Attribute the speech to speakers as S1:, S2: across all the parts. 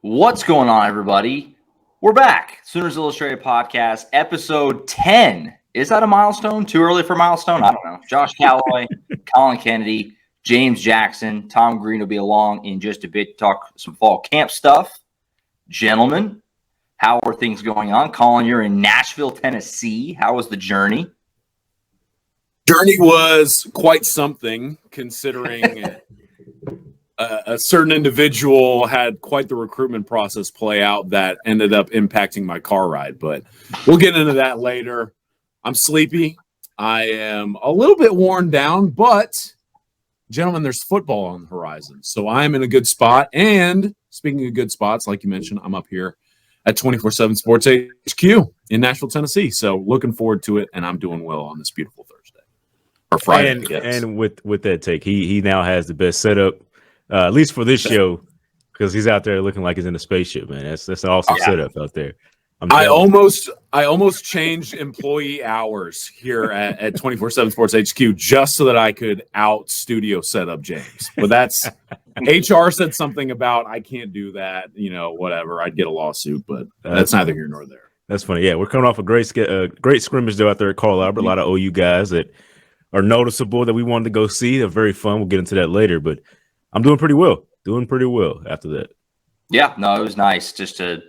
S1: What's going on, everybody? We're back. Sooners Illustrated Podcast, episode 10. Is that a milestone? Too early for milestone? I don't know. Josh Callaway, Collin Kennedy, James Jackson, Tom Green will be along in just a bit to talk some fall camp stuff. Gentlemen, how are things going on? Collin, you're in Nashville, Tennessee. How was the journey?
S2: Journey was quite something, considering a certain individual had quite the recruitment process play out that ended up impacting my car ride. But we'll get into that later. I'm sleepy. I am a little bit worn down, but gentlemen, there's football on the horizon. So I'm in a good spot. And speaking of good spots, like you mentioned, I'm up here at 24/7 Sports HQ in Nashville, Tennessee. So looking forward to it, and I'm doing well on this beautiful Thursday or Friday.
S3: And with that take, he now has the best setup, at least for this show, because he's out there looking like he's in a spaceship, man. That's an awesome setup out there.
S2: I almost changed employee hours here at 24/7 Sports HQ just so that I could out studio set up James. But that's HR said something about I can't do that, whatever. I'd get a lawsuit, but that's neither here nor there.
S3: That's funny. Yeah, we're coming off a great scrimmage though out there at Carl Albert. A lot of OU guys that are noticeable that we wanted to go see. They're very fun. We'll get into that later, but I'm doing pretty well. After that.
S1: Yeah, no, it was nice just to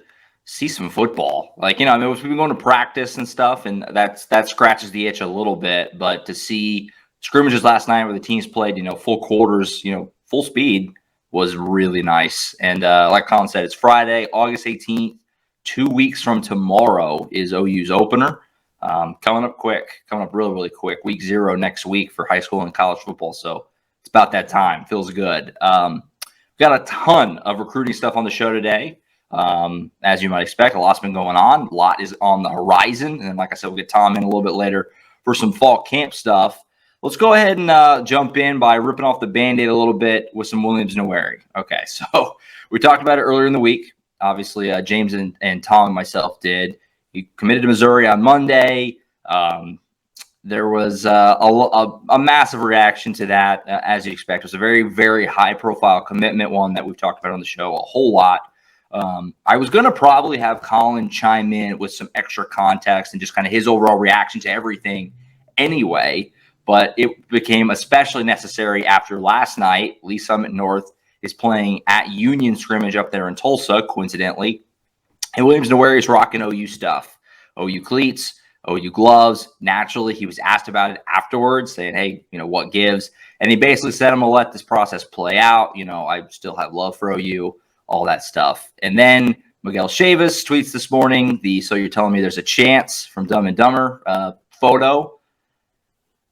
S1: see some football. We've been going to practice and stuff, and that scratches the itch a little bit. But to see scrimmages last night where the teams played, full quarters, full speed was really nice. And like Collin said, it's Friday, August 18th. 2 weeks from tomorrow is OU's opener. Coming up really, really quick. Week 0 next week for high school and college football. So it's about that time. Feels good. We've got a ton of recruiting stuff on the show today. As you might expect, a lot's been going on. A lot is on the horizon. And like I said, we'll get Tom in a little bit later for some fall camp stuff. Let's go ahead and jump in by ripping off the Band-Aid a little bit with some Williams Nwaneri. Okay, so we talked about it earlier in the week. Obviously, James and Tom and myself did. He committed to Missouri on Monday. There was a massive reaction to that, as you expect. It was a very, very high-profile commitment, one that we've talked about on the show a whole lot. I was going to probably have Collin chime in with some extra context and just kind of his overall reaction to everything anyway, but it became especially necessary after last night. Lee Summit North is playing at Union scrimmage up there in Tulsa, coincidentally. And Williams Nwaneri is rocking OU stuff, OU cleats, OU gloves. Naturally, he was asked about it afterwards, saying, hey, what gives? And he basically said, I'm going to let this process play out. I still have love for OU, all that stuff. And then Miguel Chavis tweets this morning, so you're telling me there's a chance from Dumb and Dumber photo.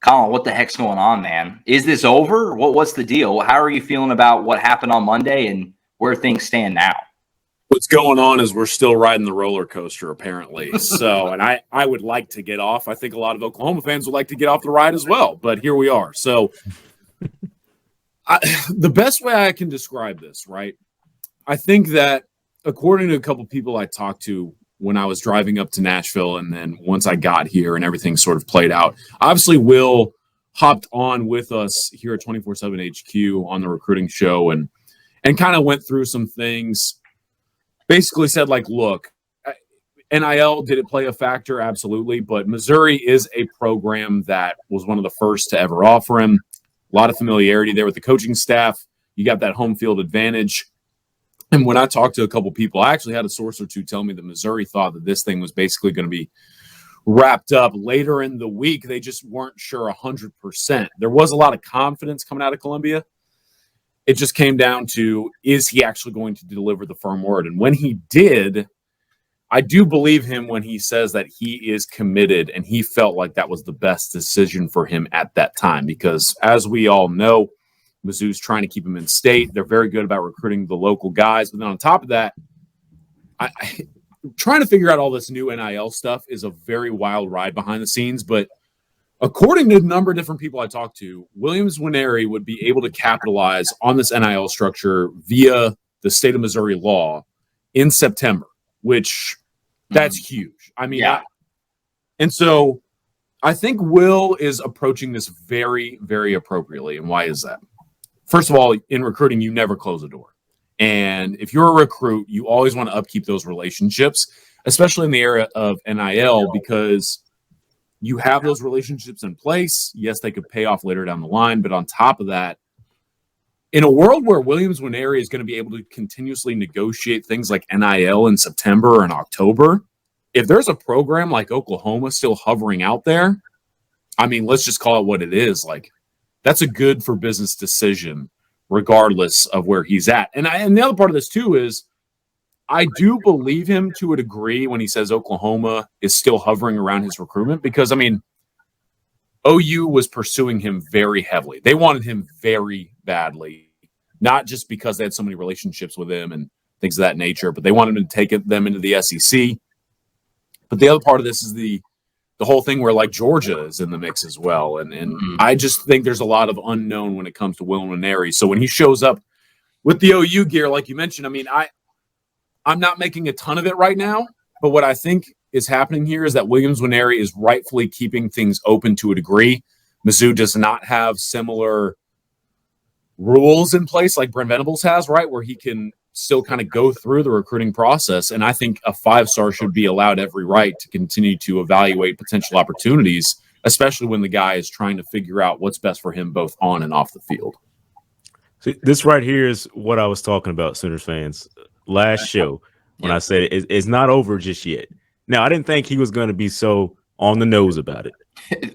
S1: Collin, what the heck's going on, man? Is this over? What's the deal? How are you feeling about what happened on Monday and where things stand now?
S2: What's going on is we're still riding the roller coaster, apparently. So, and I would like to get off. I think a lot of Oklahoma fans would like to get off the ride as well, but here we are. So the best way I can describe this, right? I think that according to a couple people I talked to when I was driving up to Nashville, and then once I got here and everything sort of played out, obviously Will hopped on with us here at 24/7 HQ on the recruiting show and kind of went through some things. Basically said, look, NIL, did it play a factor? Absolutely. But Missouri is a program that was one of the first to ever offer him. A lot of familiarity there with the coaching staff. You got that home field advantage. And when I talked to a couple people, I actually had a source or two tell me that Missouri thought that this thing was basically going to be wrapped up later in the week. They just weren't sure 100%. There was a lot of confidence coming out of Columbia. It just came down to, is he actually going to deliver the firm word? And when he did, I do believe him when he says that he is committed and he felt like that was the best decision for him at that time. Because as we all know, Mizzou's trying to keep him in state. They're very good about recruiting the local guys. But then on top of that, trying to figure out all this new NIL stuff is a very wild ride behind the scenes. But according to a number of different people I talked to, Williams Nwaneri would be able to capitalize on this NIL structure via the state of Missouri law in September, which that's huge. I mean, and so I think Will is approaching this very, very appropriately. And why is that? First of all, in recruiting, you never close a door. And if you're a recruit, you always want to upkeep those relationships, especially in the era of NIL, because you have those relationships in place. Yes, they could pay off later down the line, but on top of that, in a world where Williams Nwaneri is going to be able to continuously negotiate things like NIL in September and October, if there's a program like Oklahoma still hovering out there, I mean, let's just call it what it is. Like, that's a good for business decision, regardless of where he's at. And the other part of this, too, is I do believe him to a degree when he says Oklahoma is still hovering around his recruitment because, I mean, OU was pursuing him very heavily. They wanted him very badly, not just because they had so many relationships with him and things of that nature, but they wanted him to take them into the SEC. But the other part of this is the whole thing where, like, Georgia is in the mix as well. And I just think there's a lot of unknown when it comes to Will Nwaneri. So when he shows up with the OU gear, like you mentioned, I mean, I'm not making a ton of it right now, but what I think is happening here is that Williams Nwaneri is rightfully keeping things open to a degree. Mizzou does not have similar rules in place like Brent Venables has, right, where he can still kind of go through the recruiting process. And I think a 5-star should be allowed every right to continue to evaluate potential opportunities, especially when the guy is trying to figure out what's best for him both on and off the field.
S3: See, this right here is what I was talking about, Sooners fans, last show when I said it's not over just yet. Now, I didn't think he was going to be so on the nose about it.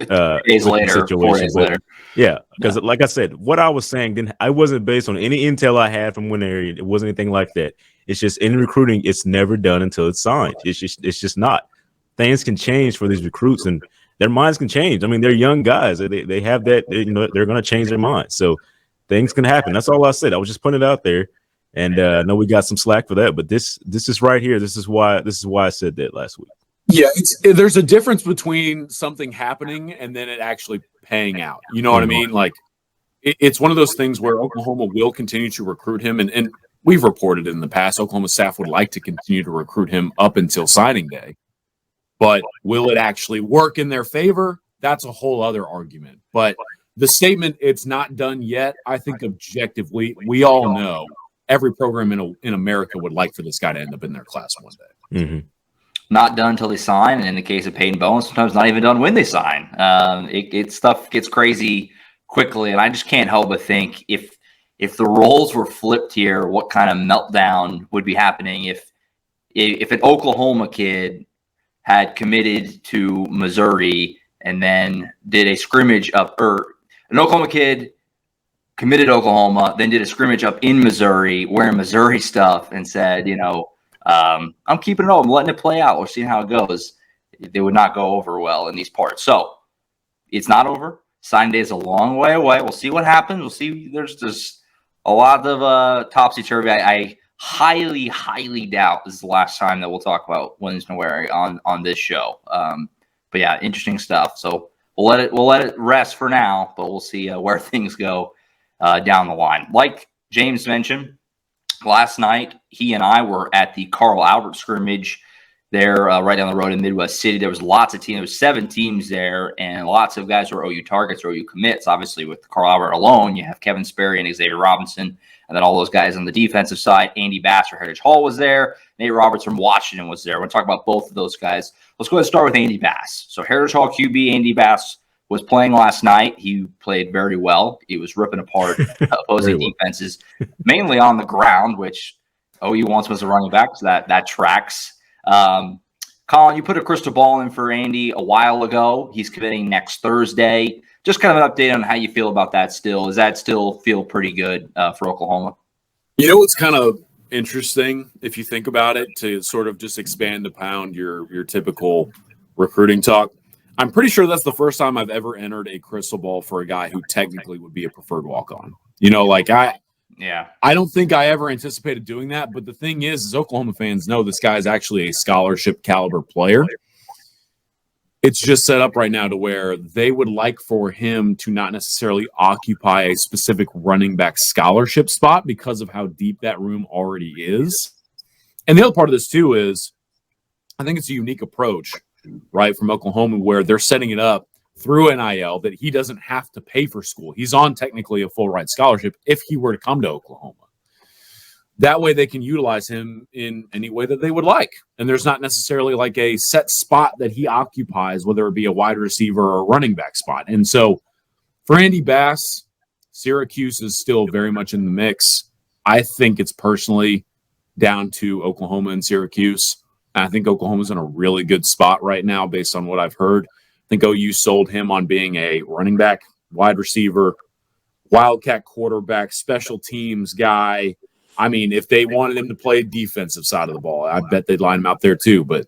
S1: 4 days later.
S3: Yeah, because like I said, what I was saying, I wasn't based on any intel I had from Nwaneri. It wasn't anything like that. It's just in recruiting, it's never done until it's signed. It's just not. Things can change for these recruits, and their minds can change. I mean, they're young guys. They have that. They're going to change their minds. So things can happen. That's all I said. I was just putting it out there, and I know we got some slack for that. But this is right here. This is why I said that last week.
S2: Yeah, there's a difference between something happening and then it actually paying out. You know what I mean? Like, it's one of those things where Oklahoma will continue to recruit him. And we've reported in the past, Oklahoma staff would like to continue to recruit him up until signing day. But will it actually work in their favor? That's a whole other argument. But the statement, it's not done yet, I think objectively, we all know every program in America would like for this guy to end up in their class one day.
S3: Mm-hmm.
S1: Not done until they sign, and in the case of Peyton Bowen, sometimes not even done when they sign. Stuff gets crazy quickly, and I just can't help but think if the roles were flipped here, what kind of meltdown would be happening if an Oklahoma kid had committed to Missouri and then did a scrimmage up, or an Oklahoma kid committed to Oklahoma, then did a scrimmage up in Missouri wearing Missouri stuff and said, I'm keeping it open, I'm letting it play out. We're seeing how it goes. They would not go over well in these parts. So it's not over. Sign day is a long way away. We'll see what happens. We'll see. There's just a lot of topsy-turvy. I highly, highly doubt this is the last time that we'll talk about Williams Nwaneri on this show. But yeah, interesting stuff. So we'll let it rest for now, but we'll see where things go down the line. Like James mentioned, last night, he and I were at the Carl Albert scrimmage there right down the road in Midwest City. There was lots of teams. There was 7 teams there, and lots of guys were OU targets or OU commits. Obviously, with Carl Albert alone, you have Kevin Sperry and Xavier Robinson, and then all those guys on the defensive side. Andy Bass from Heritage Hall was there. Nate Roberts from Washington was there. We're going to talk about both of those guys. Let's go ahead and start with Andy Bass. So Heritage Hall QB Andy Bass was playing last night. He played very well. He was ripping apart opposing defenses, mainly on the ground, which OU wants him as a running back, so that tracks. Collin, you put a crystal ball in for Andy a while ago. He's committing next Thursday. Just kind of an update on how you feel about that still. Does that still feel pretty good for Oklahoma?
S2: You know, it's kind of interesting if you think about it, to sort of just expand upon your typical recruiting talk. I'm pretty sure that's the first time I've ever entered a crystal ball for a guy who technically would be a preferred walk-on. I don't think I ever anticipated doing that. But the thing is Oklahoma fans know this guy is actually a scholarship caliber player. It's just set up right now to where they would like for him to not necessarily occupy a specific running back scholarship spot because of how deep that room already is. And the other part of this too is I think it's a unique approach, right, from Oklahoma, where they're setting it up through NIL that he doesn't have to pay for school. He's on technically a full ride scholarship if he were to come to Oklahoma. That way they can utilize him in any way that they would like. And there's not necessarily like a set spot that he occupies, whether it be a wide receiver or a running back spot. And so for Andy Bass, Syracuse is still very much in the mix. I think it's personally down to Oklahoma and Syracuse. And I think Oklahoma's in a really good spot right now based on what I've heard. I think OU sold him on being a running back, wide receiver, wildcat quarterback, special teams guy. I mean, if they wanted him to play defensive side of the ball, I bet they'd line him out there too. But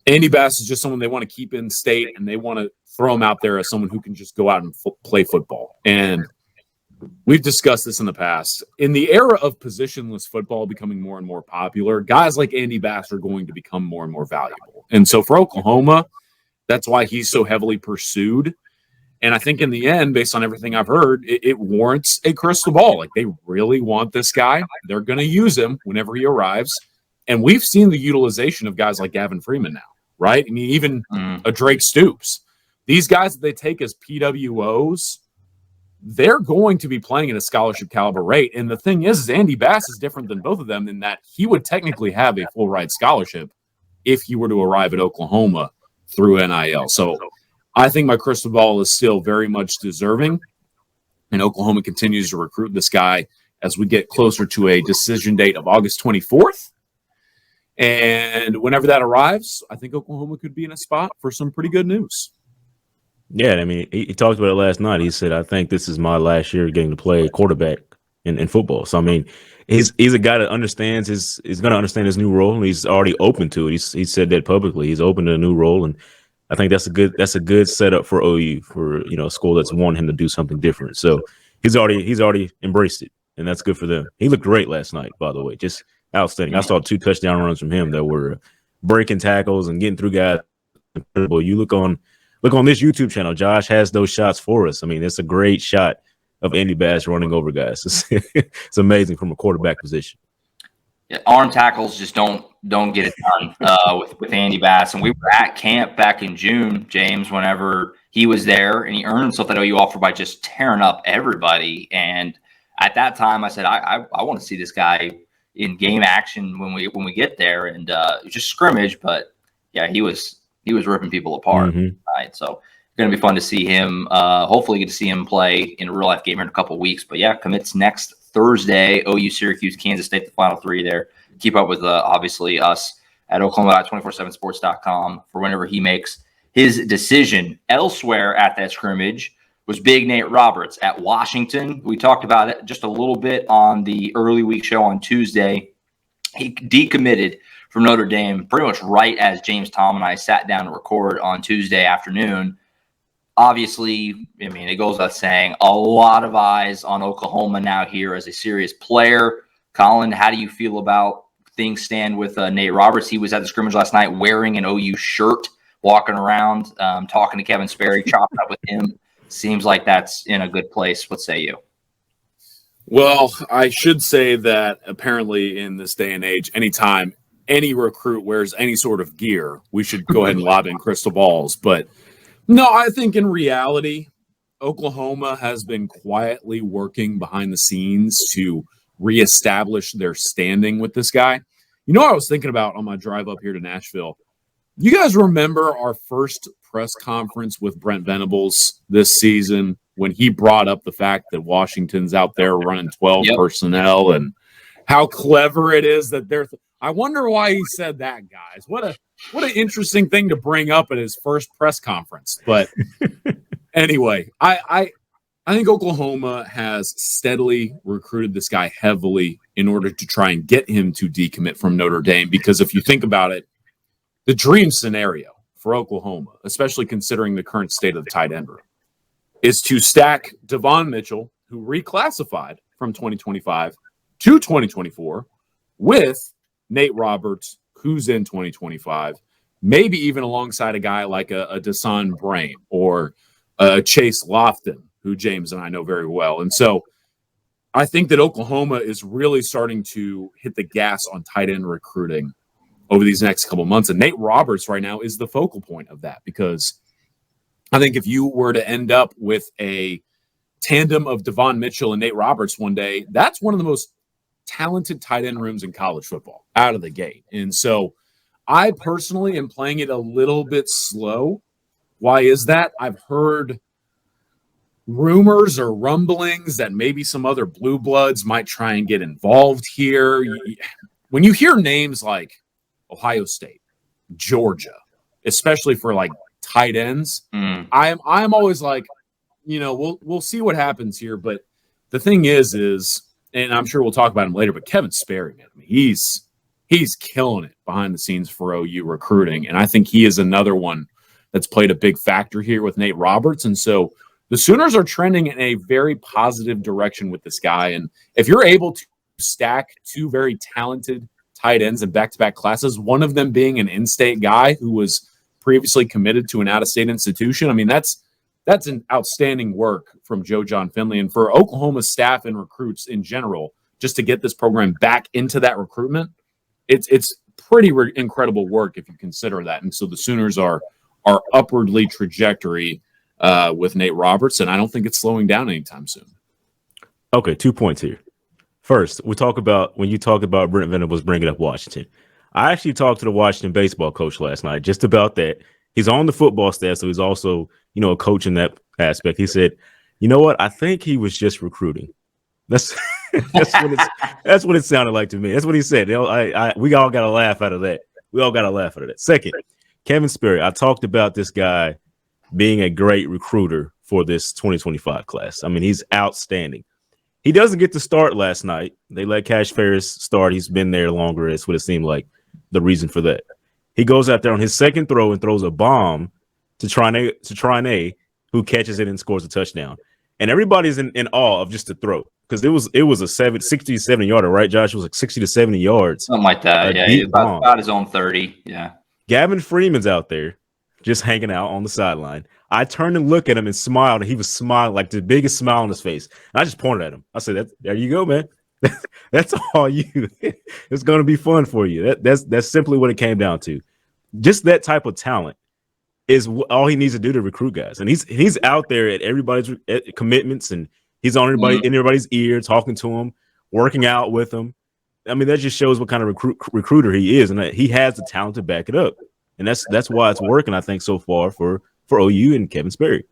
S2: Andy Bass is just someone they want to keep in state, and they want to throw him out there as someone who can just go out and play football. And we've discussed this in the past. In the era of positionless football becoming more and more popular, guys like Andy Bass are going to become more and more valuable. And so for Oklahoma, that's why he's so heavily pursued. And I think in the end, based on everything I've heard, it warrants a crystal ball. Like, they really want this guy. They're going to use him whenever he arrives. And we've seen the utilization of guys like Gavin Freeman now, right? I mean, even a Drake Stoops. These guys that they take as PWOs, they're going to be playing at a scholarship caliber rate. And the thing is Andy Bass is different than both of them in that he would technically have a full ride scholarship if he were to arrive at Oklahoma through NIL. So I think my crystal ball is still very much deserving, and Oklahoma continues to recruit this guy as we get closer to a decision date of August 24th. And whenever that arrives, I think Oklahoma could be in a spot for some pretty good news.
S3: Yeah, I mean, he talked about it last night. He said, I think this is my last year getting to play quarterback in football. So, I mean, he's a guy that understands he's going to understand his new role, and he's already open to it. He said that publicly. He's open to a new role, and I think that's a good setup for OU, for a school that's wanting him to do something different. So he's already embraced it, and that's good for them. He looked great last night, by the way, just outstanding. I saw 2 touchdown runs from him that were breaking tackles and getting through guys. Incredible. You look on this YouTube channel. Josh has those shots for us. I mean, it's a great shot of Andy Bass running over guys. It's amazing from a quarterback position.
S1: Yeah, arm tackles just don't get it done with Andy Bass. And we were at camp back in June, James, whenever he was there, and he earned himself that OU offer by just tearing up everybody. And at that time, I said, I want to see this guy in game action when we get there. And it was just scrimmage, but yeah, he was ripping people apart. Right, so it's going to be fun to see him. Hopefully, get to see him play in a real life game in a couple of weeks. But yeah, commits next Thursday. OU, Syracuse, Kansas State, the final 3 there. Keep up with obviously us at Oklahoma.247sports.com for whenever he makes his decision. Elsewhere at that scrimmage was Big Nate Roberts at Washington. We talked about it just a little bit on the early week show on Tuesday. He decommitted from Notre Dame pretty much right as James Tom and I sat down to record on Tuesday afternoon. Obviously, I mean, it goes without saying, a lot of eyes on Oklahoma now here as a serious player. Collin, how do you feel about things stand with Nate Roberts? He was at the scrimmage last night wearing an OU shirt, walking around, talking to Kevin Sperry, chopping up with him. Seems like that's in a good place. What say you?
S2: Well, I should say that apparently in this day and age, anytime any recruit wears any sort of gear, we should go ahead and lob in crystal balls. But no, I think in reality, Oklahoma has been quietly working behind the scenes to reestablish their standing with this guy. You know what I was thinking about on my drive up here to Nashville? You guys remember our first press conference with Brent Venables this season when he brought up the fact that Washington's out there running 12 personnel and how clever it is that they're I wonder why he said that, guys. What an interesting thing to bring up at his first press conference. But anyway, I think Oklahoma has steadily recruited this guy heavily in order to try and get him to decommit from Notre Dame. Because if you think about it, the dream scenario for Oklahoma, especially considering the current state of the tight end room, is to stack Devon Mitchell, who reclassified from 2025 to 2024, with Nate Roberts, who's in 2025, maybe even alongside a guy like a Desan Brain or Chase Lofton, who James and I know very well. And so I think that Oklahoma is really starting to hit the gas on tight end recruiting over these next couple months. And Nate Roberts right now is the focal point of that, because I think if you were to end up with a tandem of Devon Mitchell and Nate Roberts one day, that's one of the most talented tight end rooms in college football out of the gate. And so I personally am playing it a little bit slow. Why is that? I've heard rumors or rumblings that maybe some other blue bloods might try and get involved here. When you hear names like Ohio State, Georgia, especially for like tight ends, I'm always like, we'll see what happens here. But the thing is, and I'm sure we'll talk about him later, but Kevin Sperry, man, he's killing it behind the scenes for OU recruiting. And I think he is another one that's played a big factor here with Nate Roberts. And so the Sooners are trending in a very positive direction with this guy. And if you're able to stack two very talented tight ends in back-to-back classes, one of them being an in-state guy who was previously committed to an out-of-state institution, I mean, that's an outstanding work from Joe John Finley. And for Oklahoma staff and recruits in general, just to get this program back into that recruitment, it's pretty incredible work if you consider that. And so the Sooners are upwardly trajectory with Nate Roberts, and I don't think it's slowing down anytime soon.
S3: Okay, 2 points here. First, when you talk about Brent Venables bringing up Washington, I actually talked to the Washington baseball coach last night just about that. He's on the football staff, so he's also, a coach in that aspect. He said, you know what? I think he was just recruiting. That's what it sounded like to me. That's what he said. We all got a laugh out of that. Second, Kevin Sperry. I talked about this guy being a great recruiter for this 2025 class. I mean, he's outstanding. He doesn't get to start last night. They let Cash Ferris start. He's been there longer. That's what it seemed like, the reason for that. He goes out there on his second throw and throws a bomb to Trine, who catches it and scores a touchdown. And everybody's in awe of just the throw because it was a 60 to 70 yarder, right, Josh? It was like 60 to 70 yards.
S1: Something like that. Yeah, about his own 30. Yeah.
S3: Gavin Freeman's out there just hanging out on the sideline. I turned and looked at him and smiled, and he was smiling like the biggest smile on his face. And I just pointed at him. I said, there you go, man. That's all you. It's going to be fun for you. That's simply what it came down to. Just that type of talent is all he needs to do to recruit guys. And he's out there at everybody's commitments, and he's on everybody's ear, talking to them, working out with them. I mean, that just shows what kind of recruiter he is, and he has the talent to back it up. And that's why it's working, I think, so far for OU and Kevin Sperry.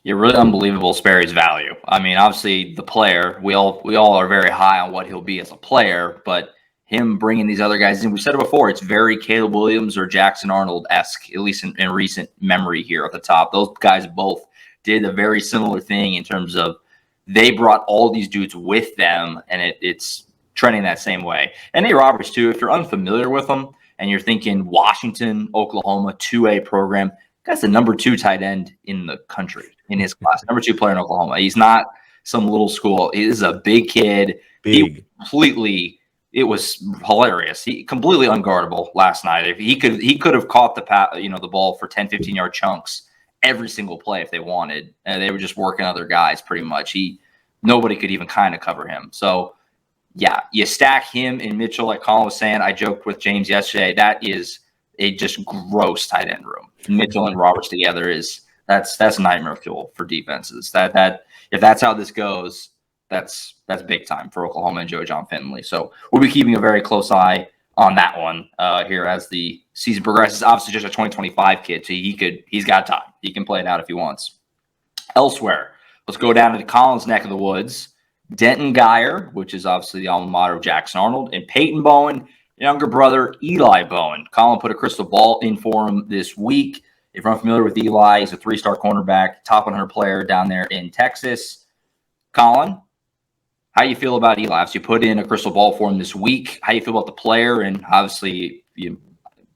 S1: Yeah, really unbelievable Sperry's value. I mean, obviously the player, we all are very high on what he'll be as a player, but him bringing these other guys in, we said it before, it's very Caleb Williams or Jackson Arnold-esque, at least in recent memory here at the top. Those guys both did a very similar thing in terms of they brought all these dudes with them, and it's trending that same way. And Nate Roberts, too, if you're unfamiliar with him and you're thinking Washington, Oklahoma, 2A program, guy's the number 2 tight end in the country in his class, number 2 player in Oklahoma. He's not some little school. He is a big kid. It was hilarious. He completely unguardable last night. If he could have caught the ball for 10, 15-yard chunks every single play if they wanted. And they were just working other guys pretty much. Nobody could even kind of cover him. So yeah, you stack him and Mitchell, like Collin was saying. I joked with James yesterday. That is a just gross tight end room. Mitchell and Roberts together that's nightmare fuel for defenses. That if that's how this goes, that's big time for Oklahoma and Joe John Finley. So we'll be keeping a very close eye on that one here as the season progresses. Obviously, just a 2025 kid, so he's got time. He can play it out if he wants. Elsewhere, let's go down to the Collins neck of the woods. Denton Geyer, which is obviously the alma mater of Jackson Arnold, and Peyton Bowen, younger brother Eli Bowen. Collin put a crystal ball in for him this week. If you're unfamiliar with Eli, he's a 3-star cornerback, top 100 player down there in Texas. Collin, how you feel about Eli? Obviously, you put in a crystal ball for him this week. How you feel about the player? And obviously,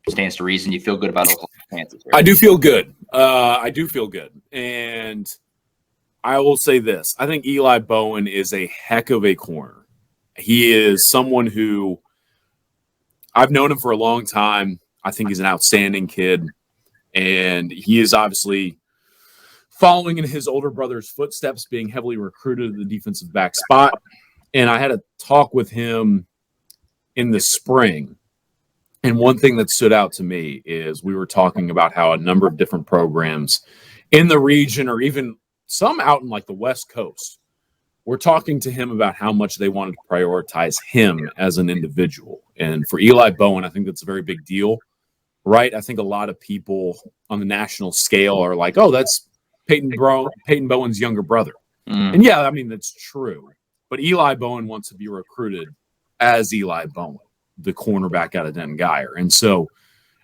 S1: stands to reason you feel good about Oklahoma Panthers.
S2: I do feel good. And I will say this. I think Eli Bowen is a heck of a corner. He is someone who I've known him for a long time. I think he's an outstanding kid. And he is obviously following in his older brother's footsteps, being heavily recruited to the defensive back spot. And I had a talk with him in the spring. And one thing that stood out to me is we were talking about how a number of different programs in the region, or even some out in like the West Coast, were talking to him about how much they wanted to prioritize him as an individual. And for Eli Bowen, I think that's a very big deal, right? I think a lot of people on the national scale are like, oh, that's Peyton Bowen's younger brother. And yeah, I mean, that's true. But Eli Bowen wants to be recruited as Eli Bowen, the cornerback out of Denton Guyer. And so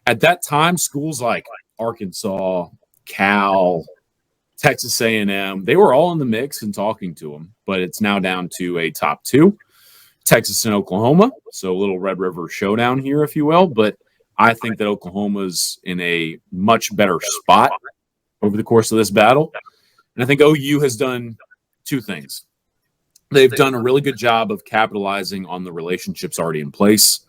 S2: at that time, schools like Arkansas, Cal, Texas A&M, they were all in the mix and talking to him, but it's now down to a top 2, Texas and Oklahoma. So a little Red River showdown here, if you will. But I think that Oklahoma's in a much better spot over the course of this battle. And I think OU has done 2 things. They've done a really good job of capitalizing on the relationships already in place,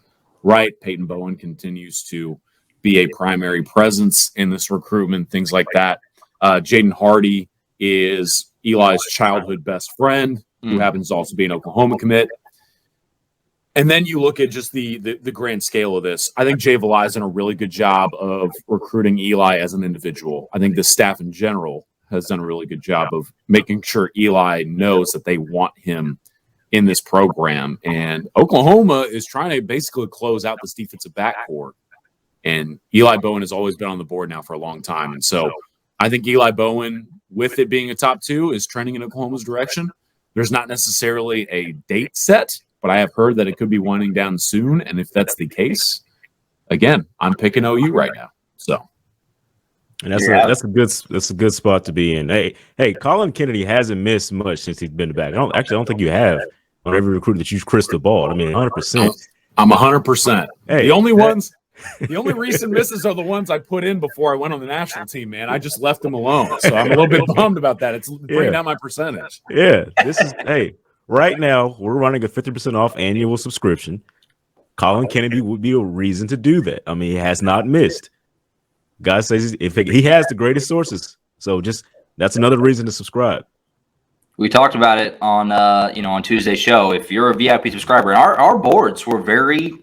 S2: right? Peyton Bowen continues to be a primary presence in this recruitment, things like that. Jaden Hardy is Eli's childhood best friend, who happens to also be an Oklahoma commit. And then you look at just the grand scale of this. I think Jay Valai's done a really good job of recruiting Eli as an individual. I think the staff in general has done a really good job of making sure Eli knows that they want him in this program. And Oklahoma is trying to basically close out this defensive backcourt. And Eli Bowen has always been on the board now for a long time. And so I think Eli Bowen, with it being a top 2, is trending in Oklahoma's direction. There's not necessarily a date set, but I have heard that it could be winding down soon. And if that's the case, again, I'm picking OU right now. So,
S3: and that's a good spot to be in. Hey, Collin Kennedy hasn't missed much since he's been back. I don't think you have on every recruit that you've crystal balled. I mean, 100%.
S2: I'm 100%. Hey, the only recent misses are the ones I put in before I went on the national team, man. I just left them alone. So I'm a little bit bummed about that. It's bringing down my percentage.
S3: Yeah. Right now we're running a 50% off annual subscription. Collin Kennedy would be a reason to do that. I mean, he has not missed. God says he has the greatest sources. So that's another reason to subscribe.
S1: We talked about it on on Tuesday's show. If you're a VIP subscriber, and our boards were very,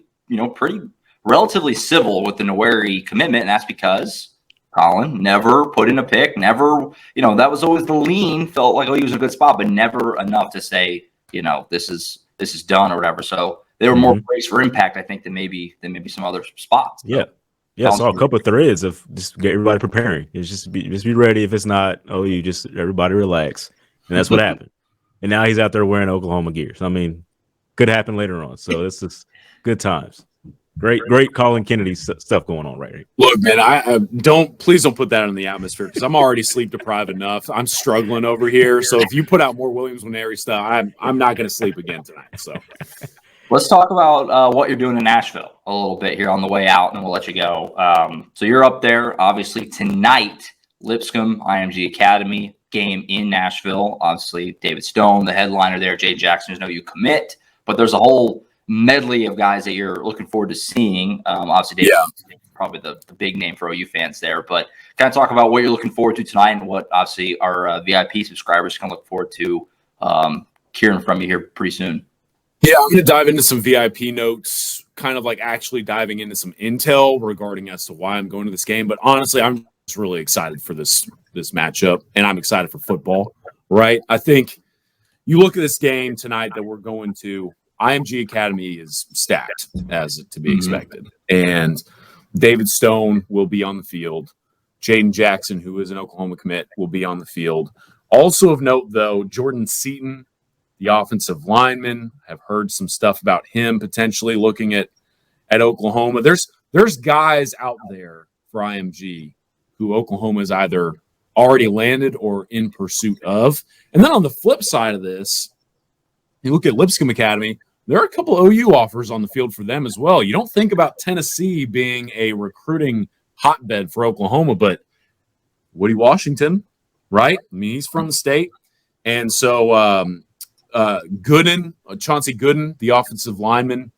S1: pretty relatively civil with the Nwaneri commitment, and that's because Collin never put in a pick, never, that was always the lean, felt like he was in a good spot, but never enough to say, this is done or whatever. So they were more praised for impact, I think, than maybe some other spots.
S3: Yeah. Yeah, I saw a couple of threads of just get everybody preparing. It's just be ready. If it's not, you just everybody relax. And that's what happened. And now he's out there wearing Oklahoma gear. So, I mean, could happen later on. So it's just good times. Great Collin Kennedy stuff going on right here.
S2: Look, man, please don't put that in the atmosphere because I'm already sleep deprived enough. I'm struggling over here. So if you put out more Williams Nwaneri stuff, I'm not going to sleep again tonight. So
S1: let's talk about what you're doing in Nashville a little bit here on the way out, and then we'll let you go. So you're up there, obviously, tonight, Lipscomb IMG Academy game in Nashville. Obviously, David Stone, the headliner there, Jay Jackson, there's no you commit, but there's a whole medley of guys that you're looking forward to seeing. Obviously, David, probably the big name for OU fans there, but kind of talk about what you're looking forward to tonight and what obviously our VIP subscribers can look forward to hearing from you here pretty soon.
S2: Yeah, I'm going to dive into some VIP notes, kind of like actually diving into some intel regarding as to why I'm going to this game. But honestly, I'm just really excited for this matchup, and I'm excited for football, right? I think you look at this game tonight that we're going to, IMG Academy is stacked, as to be expected. And David Stone will be on the field. Jaden Jackson, who is an Oklahoma commit, will be on the field. Also of note, though, Jordan Seaton, the offensive lineman, have heard some stuff about him potentially looking at Oklahoma. There's guys out there for IMG who Oklahoma has either already landed or in pursuit of. And then on the flip side of this, you look at Lipscomb Academy, there are a couple OU offers on the field for them as well. You don't think about Tennessee being a recruiting hotbed for Oklahoma, but Woody Washington, right? I mean, he's from the state. And so Chauncey Gooden, the offensive lineman,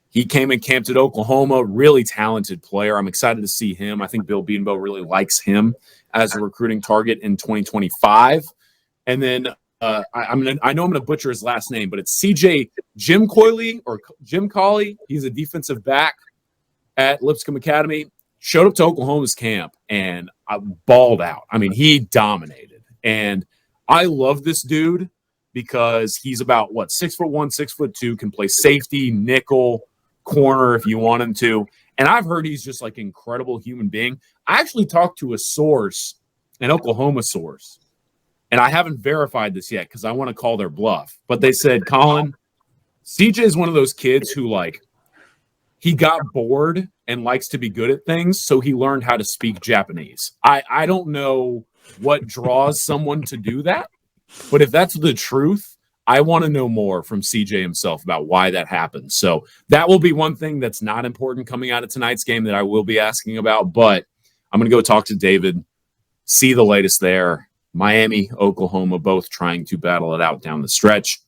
S2: he came and camped at Oklahoma, really talented player. I'm excited to see him. I think Bill Bedenbaugh really likes him as a recruiting target in 2025. And then I know I'm going to butcher his last name, but it's CJ Jim Colley. He's a defensive back at Lipscomb Academy. Showed up to Oklahoma's camp and balled out. I mean, he dominated. And I love this dude because he's about 6'1", 6'2", can play safety, nickel, corner if you want him to. And I've heard he's just like an incredible human being. I actually talked to a source, an Oklahoma source, and I haven't verified this yet because I want to call their bluff. But they said, Colin, CJ is one of those kids who he got bored and likes to be good at things, so he learned how to speak Japanese. I don't know what draws someone to do that, but if that's the truth, I want to know more from CJ himself about why that happened. So that will be one thing that's not important coming out of tonight's game that I will be asking about, but I'm going to go talk to David, see the latest there. Miami, Oklahoma, both trying to battle it out down the stretch.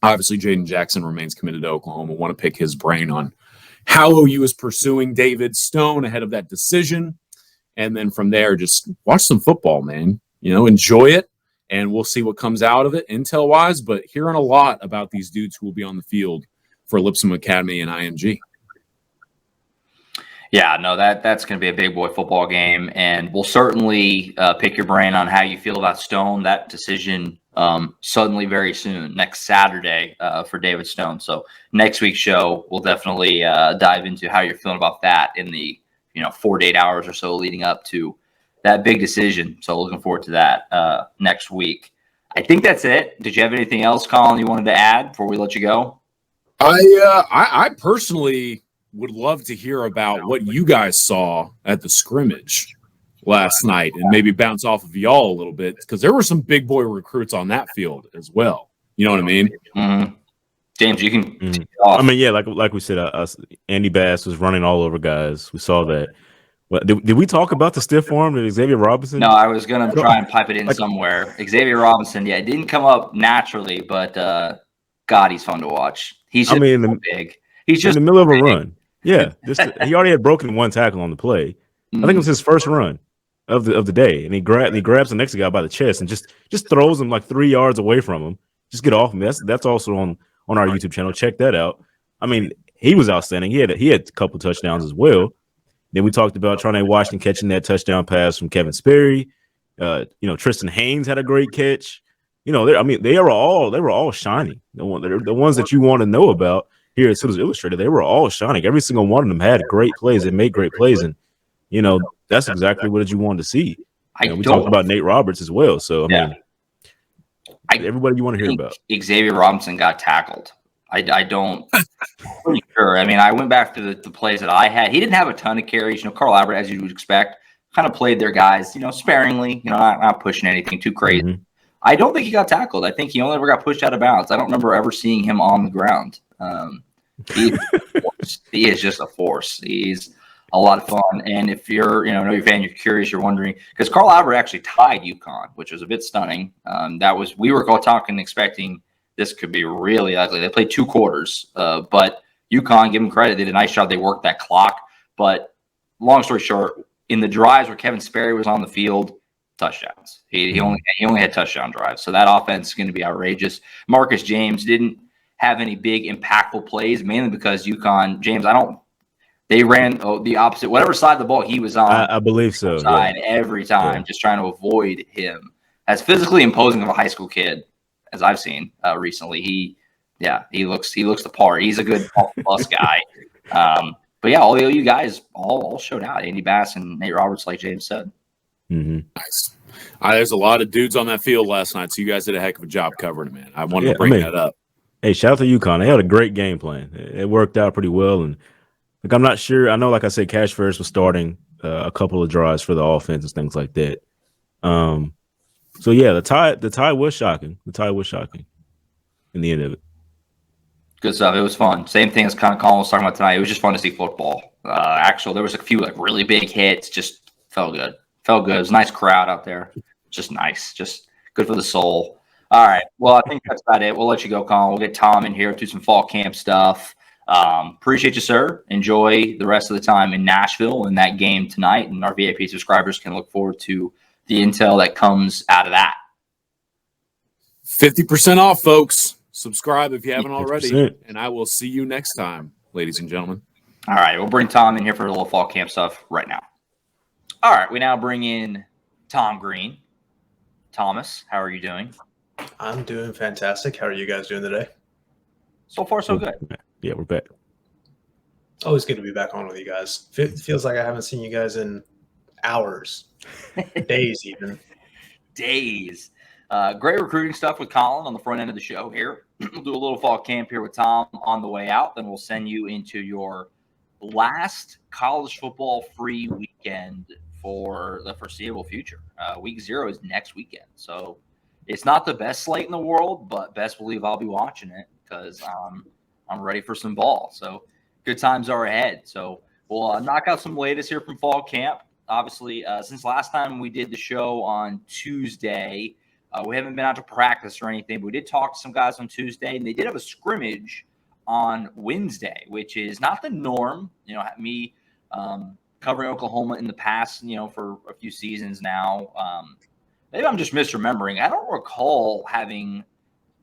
S2: Obviously, Jaden Jackson remains committed to Oklahoma. Want to pick his brain on how OU is pursuing David Stone ahead of that decision. And then from there, just watch some football, man. Enjoy it. And we'll see what comes out of it intel-wise, but hearing a lot about these dudes who will be on the field for Lipscomb Academy and IMG.
S1: Yeah, no, that's going to be a big boy football game, and we'll certainly pick your brain on how you feel about Stone. That decision suddenly very soon, next Saturday for David Stone. So next week's show, we'll definitely dive into how you're feeling about that in the 4 to 8 hours or so leading up to that big decision. So looking forward to that next week. I think that's it. Did you have anything else, Colin, you wanted to add before we let you go?
S2: I personally would love to hear about what you guys saw at the scrimmage last night and maybe bounce off of y'all a little bit, because there were some big boy recruits on that field as well. You know what I mean?
S1: Mm-hmm. James, you can.
S3: Mm-hmm. Like we said, Andy Bass was running all over guys. We saw that. Did we talk about the stiff arm to Xavier Robinson?
S1: No, I was going to try and pipe it in somewhere. Xavier Robinson, it didn't come up naturally, but God, he's fun to watch. He's just big. He's just
S3: in the middle of a run. Yeah, he already had broken one tackle on the play. Mm-hmm. I think it was his first run of the day, and he grabs the next guy by the chest and just throws him 3 yards away from him. Just get off him. That's also on our YouTube channel. Check that out. He was outstanding. He had a couple touchdowns as well. Then we talked about Trane Washington catching that touchdown pass from Kevin Sperry. Tristan Haynes had a great catch. They were all shining. The ones that you want to know about here at Citizens Illustrated, they were all shining. Every single one of them had great plays. They made great plays, and that's exactly what you wanted to see. We talked about Nate Roberts as well. So everybody you want to hear about.
S1: Xavier Robinson got tackled. I don't. Pretty sure. I went back to the plays that I had. He didn't have a ton of carries. Carl Albert, as you would expect, kind of played their guys, sparingly. Not pushing anything too crazy. Mm-hmm. I don't think he got tackled. I think he only ever got pushed out of bounds. I don't remember ever seeing him on the ground. He is just a force. He's a lot of fun. And if you're, you're a fan, you're curious, you're wondering, because Carl Albert actually tied UConn, which was a bit stunning. We were all talking, expecting this could be really ugly. They played 2 quarters, but UConn, give them credit, they did a nice job. They worked that clock. But long story short, in the drives where Kevin Sperry was on the field, touchdowns. He only had touchdown drives. So that offense is going to be outrageous. Marcus James didn't have any big impactful plays, mainly because UConn, James, they ran the opposite. Whatever side of the ball he was on,
S3: I believe so.
S1: Side every time, just trying to avoid him. As physically imposing of a high school kid as I've seen recently, he looks the part. He's a good plus guy. But yeah, all the OU guys all showed out. Andy Bass and Nate Roberts, like James said.
S2: Mm-hmm. Nice. There's a lot of dudes on that field last night, so you guys did a heck of a job covering it, man. I wanted to bring that up.
S3: Hey, shout out to UConn. They had a great game plan. It worked out pretty well. And I'm not sure. I know, like I said, Cash Ferris was starting a couple of drives for the offense and things like that. So yeah, the tie was shocking. The tie was shocking in the end of it.
S1: Good stuff. It was fun. Same thing as kind of Colin was talking about tonight. It was just fun to see football. Actually, there was a few really big hits. Just felt good. It was a nice crowd out there. Just nice. Just good for the soul. All right. Well, I think that's about it. We'll let you go, Colin. We'll get Tom in here, do some fall camp stuff. Appreciate you, sir. Enjoy the rest of the time in Nashville and that game tonight. And our VIP subscribers can look forward to the intel that comes out of that.
S2: 50% off, folks. Subscribe if you haven't already. And I will see you next time, ladies and gentlemen.
S1: All right. We'll bring Tom in here for a little fall camp stuff right now. All right. We now bring in Tom Green. Thomas, how are you doing?
S4: I'm doing fantastic. How are you guys doing today?
S1: So far, so good.
S3: Yeah, we're back.
S4: Always good to be back on with you guys. Feels like I haven't seen you guys in hours, days even.
S1: Days. Great recruiting stuff with Collin on the front end of the show here. We'll do a little fall camp here with Tom on the way out. Then we'll send you into your last college football free weekend for the foreseeable future. Week 0 is next weekend. So it's not the best slate in the world, but best believe I'll be watching it because I'm ready for some ball. So good times are ahead. So we'll knock out some latest here from fall camp. Obviously, since last time we did the show on Tuesday, we haven't been out to practice or anything, but we did talk to some guys on Tuesday, and they did have a scrimmage on Wednesday, which is not the norm. You know, me covering Oklahoma in the past, you know, for a few seasons now. Maybe I'm just misremembering. I don't recall having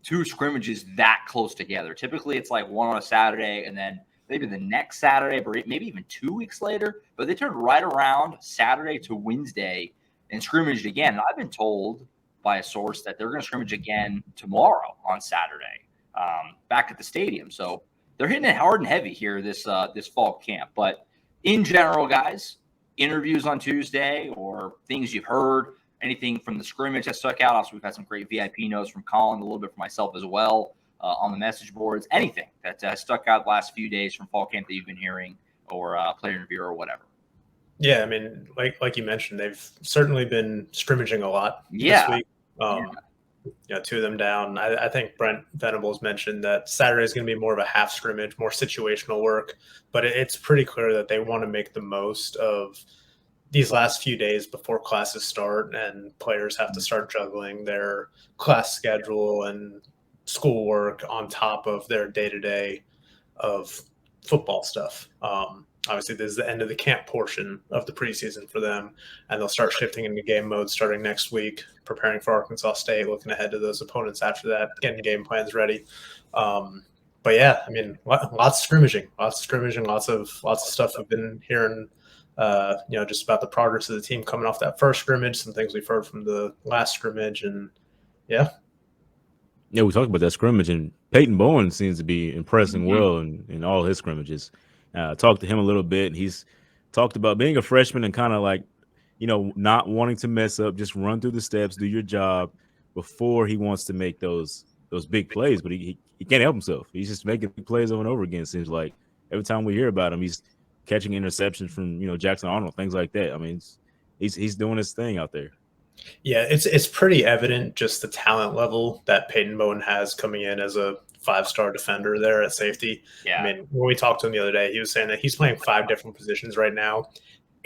S1: 2 scrimmages that close together. Typically, it's like one on a Saturday and then maybe the next Saturday, but maybe even 2 weeks later. But they turned right around Saturday to Wednesday and scrimmaged again. And I've been told by a source that they're going to scrimmage again tomorrow on Saturday back at the stadium. So they're hitting it hard and heavy here this fall camp. But in general, guys, interviews on Tuesday or things you've heard, anything from the scrimmage that stuck out. Also, we've had some great VIP notes from Collin, a little bit for myself as well. On the message boards, anything that stuck out the last few days from fall camp that you've been hearing or player interview or whatever.
S4: Yeah, I mean, like you mentioned, they've certainly been scrimmaging a lot
S1: Yeah.
S4: this week. You know, 2 of them down. I think Brent Venables mentioned that Saturday is going to be more of a half scrimmage, more situational work, but it's pretty clear that they want to make the most of these last few days before classes start and players have to start juggling their class schedule and schoolwork on top of their day-to-day of football stuff. Obviously, this is the end of the camp portion of the preseason for them, and they'll start shifting into game mode starting next week, preparing for Arkansas State, looking ahead to those opponents after that, getting game plans ready. But yeah, I mean, lots of scrimmaging, lots of stuff we've been hearing. You know, just about the progress of the team coming off that first scrimmage, some things we've heard from the last scrimmage, and yeah.
S3: Yeah, we talked about that scrimmage, and Peyton Bowen seems to be impressing well in all his scrimmages. Talked to him a little bit, and he's talked about being a freshman and kind of like, you know, not wanting to mess up, just run through the steps, do your job before he wants to make those big plays. But he can't help himself. He's just making plays over and over again. It seems like every time we hear about him, he's catching interceptions from, you know, Jackson Arnold, things like that. I mean, he's doing his thing out there.
S4: Yeah, it's pretty evident just the talent level that Peyton Bowen has coming in as a 5-star defender there at safety.
S1: Yeah.
S4: I mean, when we talked to him the other day, he was saying that he's playing 5 different positions right now,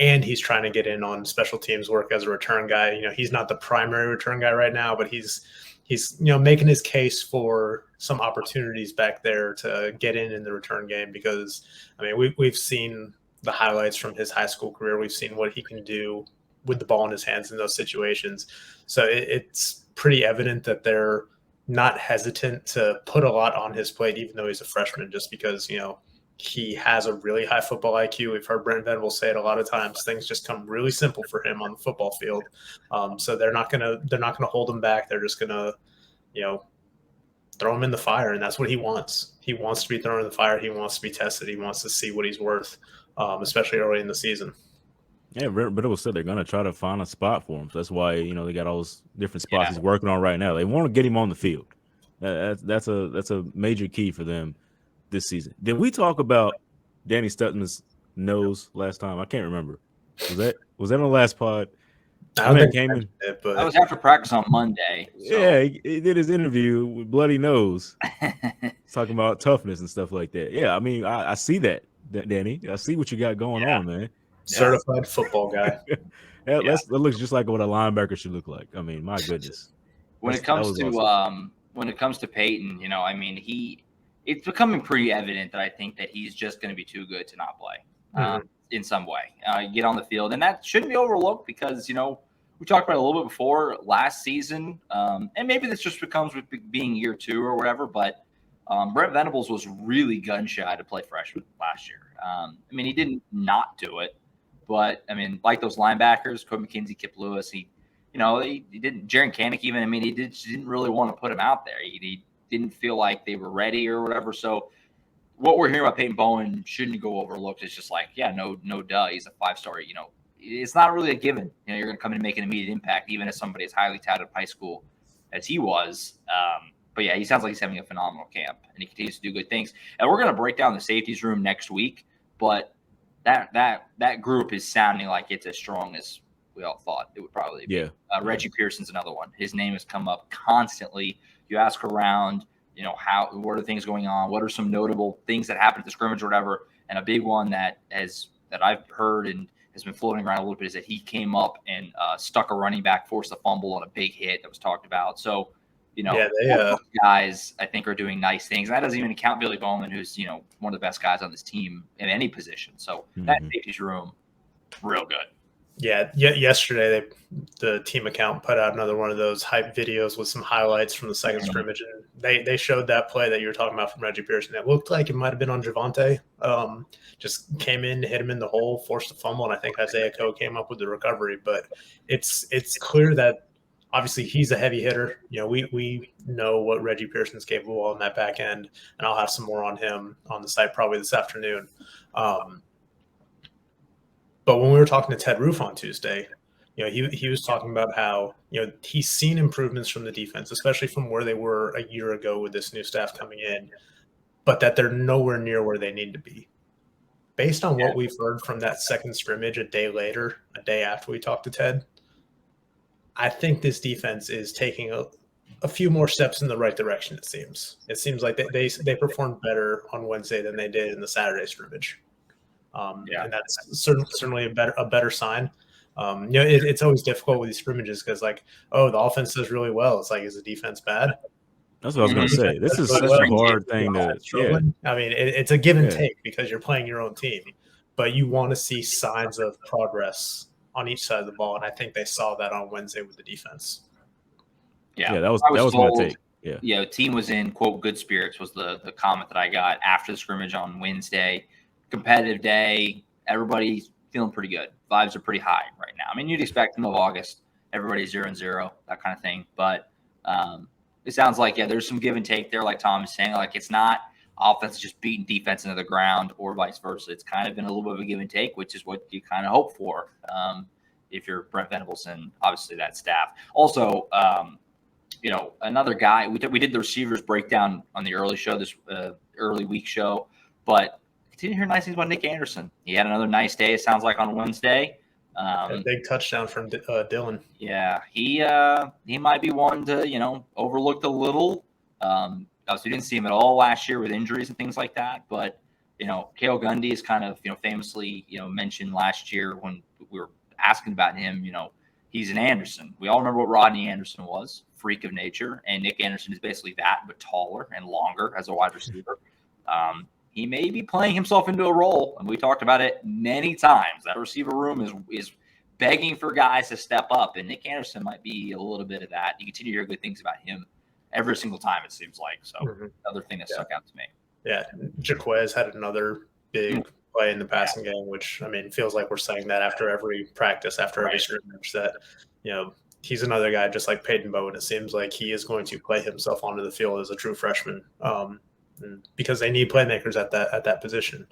S4: and he's trying to get in on special teams work as a return guy. You know, he's not the primary return guy right now, but he's you know, making his case for some opportunities back there to get in the return game because, I mean, we've seen the highlights from his high school career. We've seen what he can do with the ball in his hands in those situations. So it's pretty evident that they're not hesitant to put a lot on his plate, even though he's a freshman, just because, you know, he has a really high football IQ. We've heard Brent Venables say it a lot of times. Things just come really simple for him on the football field. So they're not gonna hold him back. They're just gonna, you know, throw him in the fire, and that's what he wants. He wants to be thrown in the fire. He wants to be tested. He wants to see what he's worth, especially early in the season.
S3: Yeah, Venables said they're going to try to find a spot for him. So that's why, you know, they got all those different spots he's working on right now. They want to get him on the field. That's a major key for them this season. Did we talk about Danny Stutman's nose last time? I can't remember. Was that on the last pod?
S4: I don't think
S3: came in.
S4: But
S1: I was after practice on Monday. So.
S3: Yeah, he did his interview with bloody nose, talking about toughness and stuff like that. Yeah, I mean, I see that, Danny. I see what you got going on, man.
S4: Certified football guy.
S3: That looks just like what a linebacker should look like. I mean, my goodness.
S1: When it comes to Peyton, you know, I mean, it's becoming pretty evident that I think that he's just going to be too good to not play in some way. Get on the field, and that shouldn't be overlooked because, you know, we talked about it a little bit before last season, and maybe this just becomes with being year 2 or whatever. But Brent Venables was really gun shy to play freshman last year. I mean, he didn't not do it. But, I mean, like those linebackers, Cody McKenzie, Kip Lewis, he he didn't. Jaron Kanik even. I mean, he didn't really want to put him out there. He didn't feel like they were ready or whatever. So what we're hearing about Peyton Bowen shouldn't go overlooked. It's just like, yeah, no duh. He's a 5-star. It's not really a given. You're going to come in and make an immediate impact, even as somebody as highly touted high school as he was. But yeah, he sounds like he's having a phenomenal camp, and he continues to do good things. And we're going to break down the safeties room next week, but that group is sounding like it's as strong as we all thought it would probably be.
S3: Yeah.
S1: Reggie Pearson's another one. His name has come up constantly. You ask around, what are things going on? What are some notable things that happened at the scrimmage or whatever? And a big one that I've heard and has been floating around a little bit is that he came up and stuck a running back, forced a fumble on a big hit that was talked about. So, guys I think are doing nice things. And that doesn't even account Billy Bowman, who's, one of the best guys on this team in any position. So that safeties room, real good.
S4: Yeah. Yesterday, the team account put out another one of those hype videos with some highlights from the second scrimmage, and they showed that play that you were talking about from Reggie Pearson. It looked like it might have been on Javonte. Just came in, hit him in the hole, forced a fumble, and I think Isaiah Coe came up with the recovery. But it's clear that obviously he's a heavy hitter. We know what Reggie Pearson's capable on that back end, and I'll have some more on him on the site probably this afternoon. But when we were talking to Ted Roof on Tuesday, he was talking about how, he's seen improvements from the defense, especially from where they were a year ago with this new staff coming in, but that they're nowhere near where they need to be. Based on what we've heard from that second scrimmage a day after we talked to Ted, I think this defense is taking a few more steps in the right direction, it seems. It seems like they performed better on Wednesday than they did in the Saturday scrimmage. And that's certainly a better sign. It's always difficult with these scrimmages because, the offense does really well. It's like, is the defense bad?
S3: That's what I was going to say. This is such a hard thing to – yeah.
S4: I mean, it's a give and take because you're playing your own team, but you want to see signs of progress on each side of the ball, and I think they saw that on Wednesday with the defense.
S1: Yeah,
S3: that was my take.
S1: Yeah, team was in, quote, good spirits was the comment that I got after the scrimmage on Wednesday. Competitive day, everybody's feeling pretty good. Vibes are pretty high right now. I mean, you'd expect them of August, everybody's 0-0, that kind of thing. But it sounds like, there's some give and take there, like Tom is saying. Like, it's not offense just beating defense into the ground or vice versa. It's kind of been a little bit of a give and take, which is what you kind of hope for if you're Brent Venables and obviously that staff. Also, another guy, we did the receivers breakdown on the early show, this early week show, but continue to hear nice things about Nick Anderson. He had another nice day, it sounds like, on Wednesday.
S4: A big touchdown from Dylan. Yeah,
S1: he might be one to, overlooked a little. Obviously, we didn't see him at all last year with injuries and things like that. But, Cale Gundy is kind of, famously, mentioned last year when we were asking about him, he's an Anderson. We all remember what Rodney Anderson was, freak of nature. And Nick Anderson is basically that, but taller and longer as a wide receiver. He may be playing himself into a role, and we talked about it many times. That receiver room is begging for guys to step up, and Nick Anderson might be a little bit of that. You continue to hear good things about him every single time, it seems like. So another thing that stuck out to me. Yeah,
S4: Jaquez had another big play in the passing game, which, I mean, feels like we're saying that after every practice, after every scrimmage, that, he's another guy just like Peyton Bowen. It seems like he is going to play himself onto the field as a true freshman. Because they need playmakers at that position.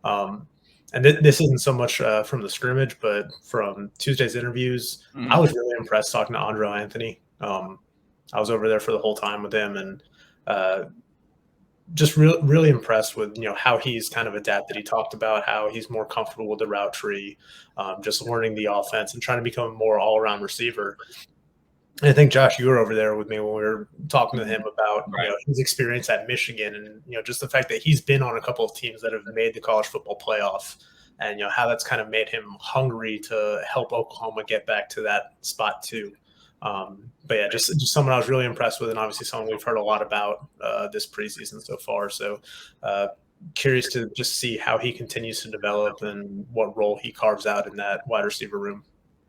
S4: And this isn't so much from the scrimmage, but from Tuesday's interviews, I was really impressed talking to Andrew Anthony. I was over there for the whole time with him, and just really impressed with, how he's kind of adapted. He talked about how he's more comfortable with the route tree, just learning the offense and trying to become a more all-around receiver. And I think, Josh, you were over there with me when we were talking to him about his experience at Michigan and, just the fact that he's been on a couple of teams that have made the college football playoff and, how that's kind of made him hungry to help Oklahoma get back to that spot too. But yeah, just someone I was really impressed with, and obviously someone we've heard a lot about this preseason so far. So curious to just see how he continues to develop and what role he carves out in that wide receiver room.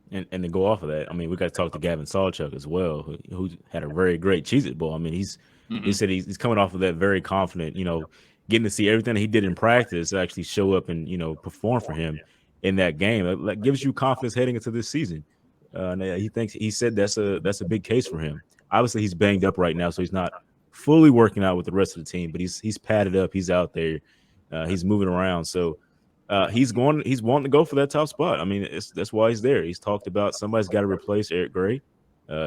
S3: And to go off of that, I mean, we got to talk to Gavin Sawchuk as well, who had a very great Cheez-It Bowl. I mean, he said he's coming off of that very confident, getting to see everything that he did in practice actually show up and, perform for him in that game. That gives you confidence heading into this season. And he said that's a big case for him. Obviously, he's banged up right now, so he's not fully working out with the rest of the team, but he's padded up. He's out there. He's moving around. So he's wanting to go for that top spot. I mean, that's why he's there. He's talked about somebody's got to replace Eric Gray.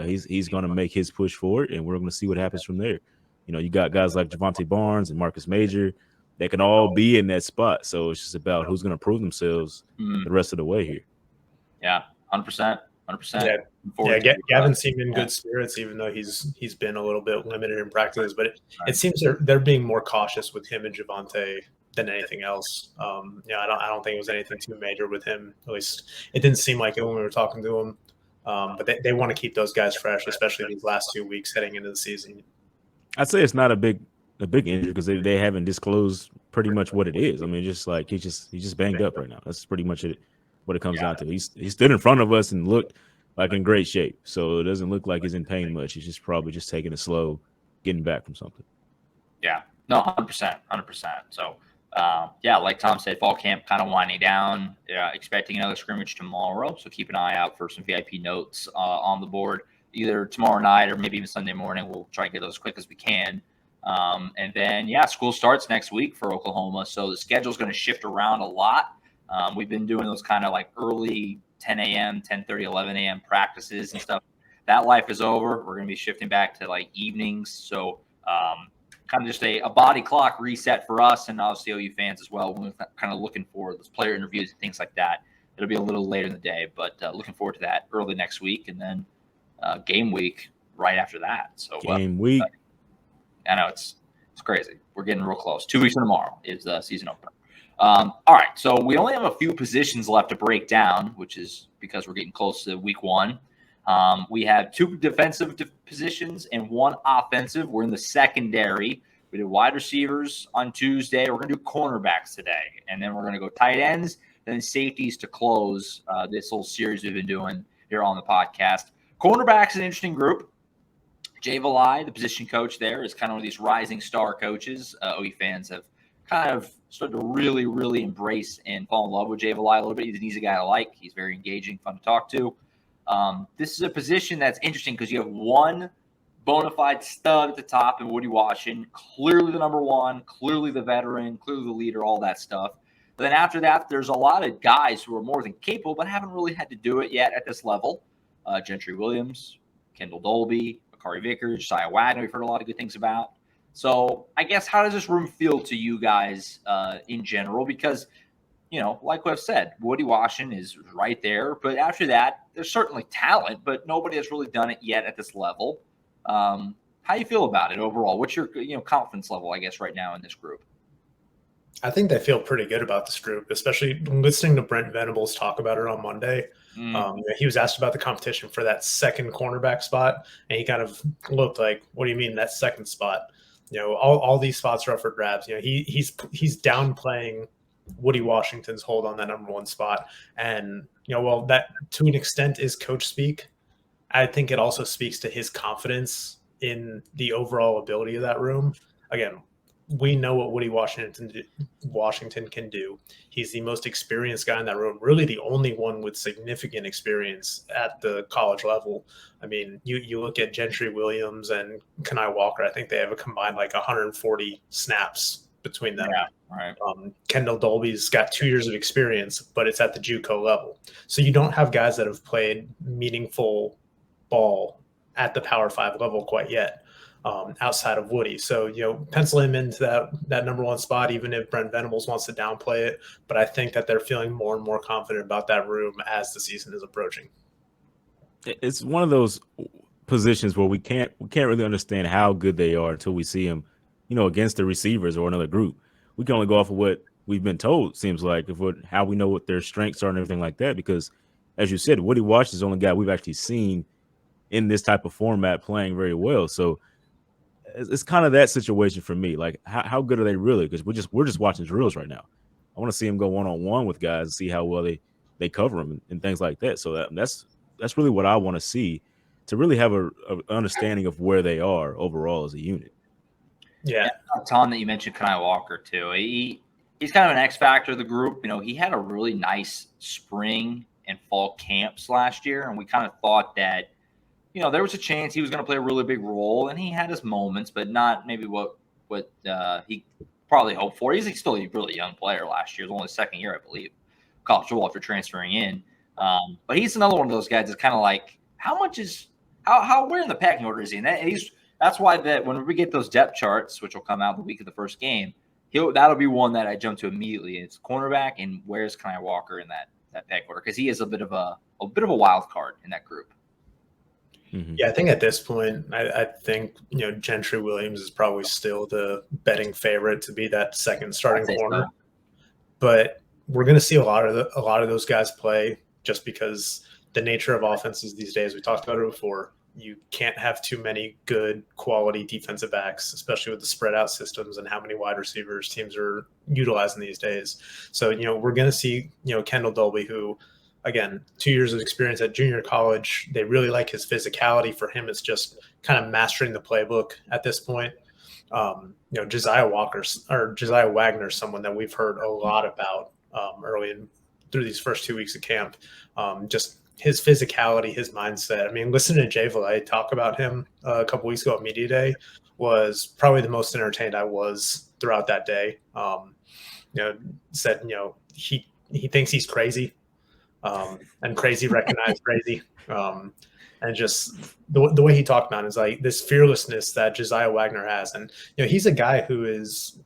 S3: He's going to make his push for it, and we're going to see what happens from there. You know, you got guys like Javonte Barnes and Marcus Major that can all be in that spot. So it's just about who's going to prove themselves the rest of the way here.
S1: Yeah, 100%. 100%.
S4: Yeah, Gavin seemed in good spirits, even though he's been a little bit limited in practice. But it seems they're being more cautious with him and Javonte than anything else. I don't think it was anything too major with him. At least it didn't seem like it when we were talking to him. But they want to keep those guys fresh, especially these last 2 weeks heading into the season.
S3: I'd say it's not a big injury because they haven't disclosed pretty much what it is. I mean, just like he's just banged up right now. That's pretty much what it comes down to. He stood in front of us and looked like in great shape. So it doesn't look like he's in pain much. He's just probably just taking it slow, getting back from something.
S1: Yeah, no, 100%. So, like Tom said, fall camp kind of winding down. Expecting another scrimmage tomorrow. So keep an eye out for some VIP notes on the board, either tomorrow night or maybe even Sunday morning. We'll try to get those as quick as we can. And then, school starts next week for Oklahoma. So the schedule is going to shift around a lot. We've been doing those kind of like early 10 a.m., 10:30, 11 a.m. practices and stuff. That life is over. We're going to be shifting back to like evenings. So kind of just a body clock reset for us and obviously OU fans as well. We're kind of looking for those player interviews and things like that. It'll be a little later in the day, but looking forward to that early next week. And then game week right after that. So
S3: game week.
S1: I know it's crazy. We're getting real close. 2 weeks from tomorrow is the season opener. All right, so we only have a few positions left to break down, which is because we're getting close to week one. We have 2 defensive positions and 1 offensive. We're in the secondary. We did wide receivers on Tuesday. We're going to do cornerbacks today, and then we're going to go tight ends, and then safeties to close this whole series we've been doing here on the podcast. Cornerbacks is an interesting group. Jay Valai, the position coach there, is kind of one of these rising star coaches. OU fans have kind of started to really, really embrace and fall in love with Jay Valai a little bit. He's an easy guy to like. He's very engaging, fun to talk to. This is a position that's interesting because you have one bona fide stud at the top in Woody Washington, clearly the number one, clearly the veteran, clearly the leader, all that stuff. But then after that, there's a lot of guys who are more than capable but haven't really had to do it yet at this level. Gentry Williams, Kendall Dolby, Akari Vickers, Josiah Wagner, we've heard a lot of good things about. So I guess how does this room feel to you guys in general? Because, like I've said, Woody Washington is right there. But after that, there's certainly talent, but nobody has really done it yet at this level. How do you feel about it overall? What's your confidence level, I guess, right now in this group?
S4: I think they feel pretty good about this group, especially listening to Brent Venables talk about it on Monday. He was asked about the competition for that second cornerback spot, and he kind of looked like, what do you mean that second spot? All these spots are up for grabs. He's downplaying Woody Washington's hold on that number one spot. And, that to an extent is coach speak. I think it also speaks to his confidence in the overall ability of that room. Again, we know what Woody Washington can do. He's the most experienced guy in that room, really the only one with significant experience at the college level. I mean, you look at Gentry Williams and Kenai Walker, I think they have a combined like 140 snaps between them.
S1: Yeah, right.
S4: Kendall Dolby's got 2 years of experience, but it's at the JUCO level. So you don't have guys that have played meaningful ball at the Power 5 level quite yet. Outside of Woody. So, pencil him into that number one spot, even if Brent Venables wants to downplay it. But I think that they're feeling more and more confident about that room as the season is approaching.
S3: It's one of those positions where we can't really understand how good they are until we see them, against the receivers or another group. We can only go off of what we've been told, seems like, how we know what their strengths are and everything like that. Because, as you said, Woody Washington is the only guy we've actually seen in this type of format playing very well. So, it's kind of that situation for me. Like, how good are they really? Because we're just watching drills right now. I want to see them go one-on-one with guys and see how well they cover them and things like that. So that's really what I want to see to really have a understanding of where they are overall as a unit.
S4: Yeah.
S1: Tom, that you mentioned Kenai Walker too. He's kind of an X factor of the group. He had a really nice spring and fall camps last year, and we kind of thought that, there was a chance he was going to play a really big role, and he had his moments, but not maybe what he probably hoped for. He's still a really young player last year. It was only his second year, I believe, college football after transferring in. But he's another one of those guys that's kind of like, how where in the pecking order is he? And that's why that when we get those depth charts, which will come out the week of the first game, that'll be one that I jump to immediately. It's cornerback, and where's Kai Walker in that pecking order, because he is a bit of a wild card in that group.
S3: Mm-hmm.
S4: Yeah, I think at this point, I think Gentry Williams is probably still the betting favorite to be that second starting corner.
S1: So.
S4: But we're going to see a lot of those guys play, just because the nature of offenses these days. We talked about it before. You can't have too many good quality defensive backs, especially with the spread out systems and how many wide receivers teams are utilizing these days. So we're going to see Kendall Dolby, who, again, 2 years of experience at junior college. They really like his physicality. For him, it's just kind of mastering the playbook at this point. Josiah Wagner, someone that we've heard a lot about early through these first 2 weeks of camp. Just his physicality, his mindset. I mean, listening to Jay Vallee talk about him a couple weeks ago at Media Day was probably the most entertained I was throughout that day. Said, he thinks he's crazy. And crazy recognized crazy. And just the way he talked about it is like this fearlessness that Josiah Wagner has. And, he's a guy who is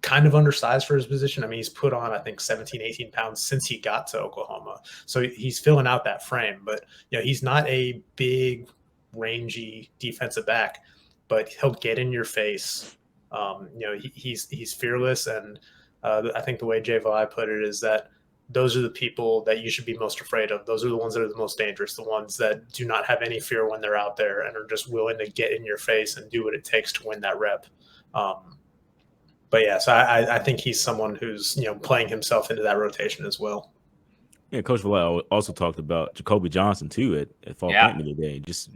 S4: kind of undersized for his position. I mean, he's put on, I think, 17, 18 pounds since he got to Oklahoma. So he's filling out that frame. But, he's not a big, rangy defensive back, but he'll get in your face. He's fearless. And I think the way Jay Valai put it is that those are the people that you should be most afraid of. Those are the ones that are the most dangerous, the ones that do not have any fear when they're out there and are just willing to get in your face and do what it takes to win that rep. But yeah, so I think he's someone who's, playing himself into that rotation as well.
S3: Yeah, Coach Vallejo also talked about Jacoby Johnson too at fall camp today. Just